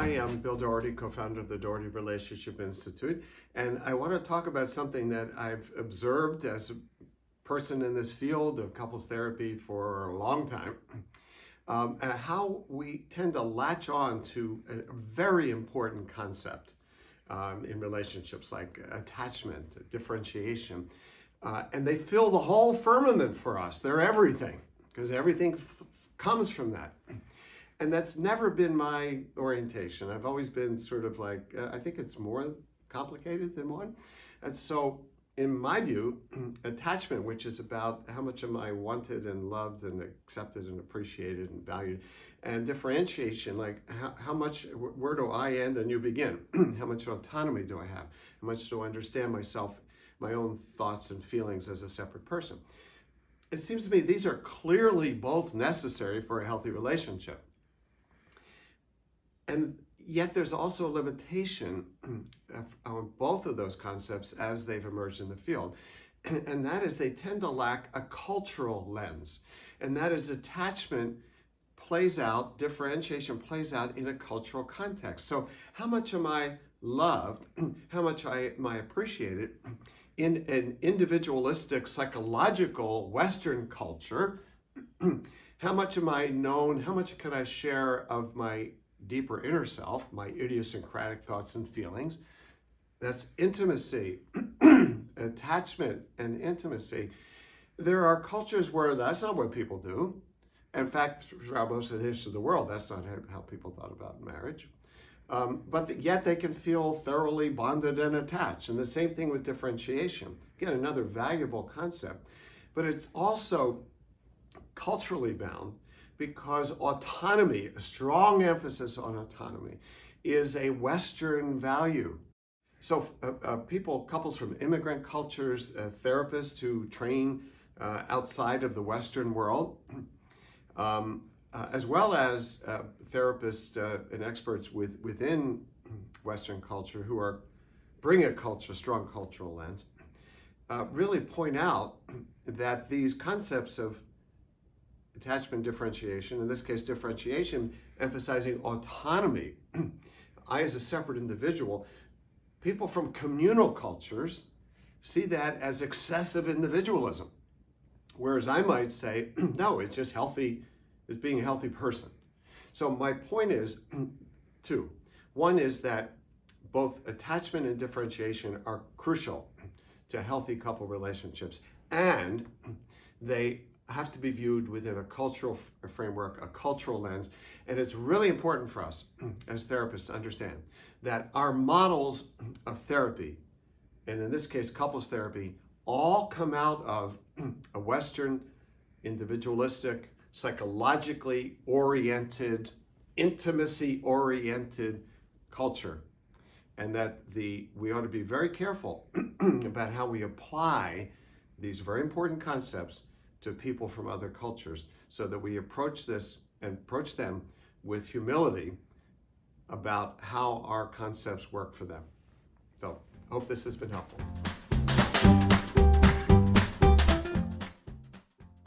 Hi, I'm Bill Doherty, co-founder of the Doherty Relationship Institute, and I want to talk about something that I've observed as a person in this field of couples therapy for a long time, how we tend to latch on to a very important concept in relationships like attachment, differentiation, and they fill the whole firmament for us. They're everything, because everything comes from that. And that's never been my orientation. I've always been sort of like, I think it's more complicated than one. And so, in my view, attachment, which is about how much am I wanted and loved and accepted and appreciated and valued, and differentiation, like how much, where do I end and you begin? How much autonomy do I have? How much do I understand myself, my own thoughts and feelings as a separate person? It seems to me these are clearly both necessary for a healthy relationship. And yet there's also a limitation of both of those concepts as they've emerged in the field. And that is they tend to lack a cultural lens. And that is attachment plays out, differentiation plays out in a cultural context. So how much am I loved? How much am I appreciated in an individualistic, psychological Western culture? How much am I known? How much can I share of my deeper inner self, my idiosyncratic thoughts and feelings? That's intimacy, attachment and intimacy. There are cultures where that's not what people do. In fact, throughout most of the history of the world, that's not how people thought about marriage. But yet they can feel thoroughly bonded and attached. And the same thing with differentiation. Again, another valuable concept. But it's also culturally bound, because autonomy, a strong emphasis on autonomy, is a Western value. So couples from immigrant cultures, therapists who train outside of the Western world, as well as therapists and experts within Western culture who bring a strong cultural lens, really point out that these concepts of attachment, differentiation, in this case differentiation, emphasizing autonomy, I as a separate individual, people from communal cultures see that as excessive individualism. Whereas I might say, no, it's just healthy, it's being a healthy person. So my point is two. One is that both attachment and differentiation are crucial to healthy couple relationships, and they have to be viewed within a cultural framework, a cultural lens. And it's really important for us as therapists to understand that our models of therapy, and in this case, couples therapy, all come out of a Western, individualistic, psychologically oriented, intimacy-oriented culture. And that we ought to be very careful about how we apply these very important concepts to people from other cultures, so that we approach them with humility about how our concepts work for them. So I hope this has been helpful.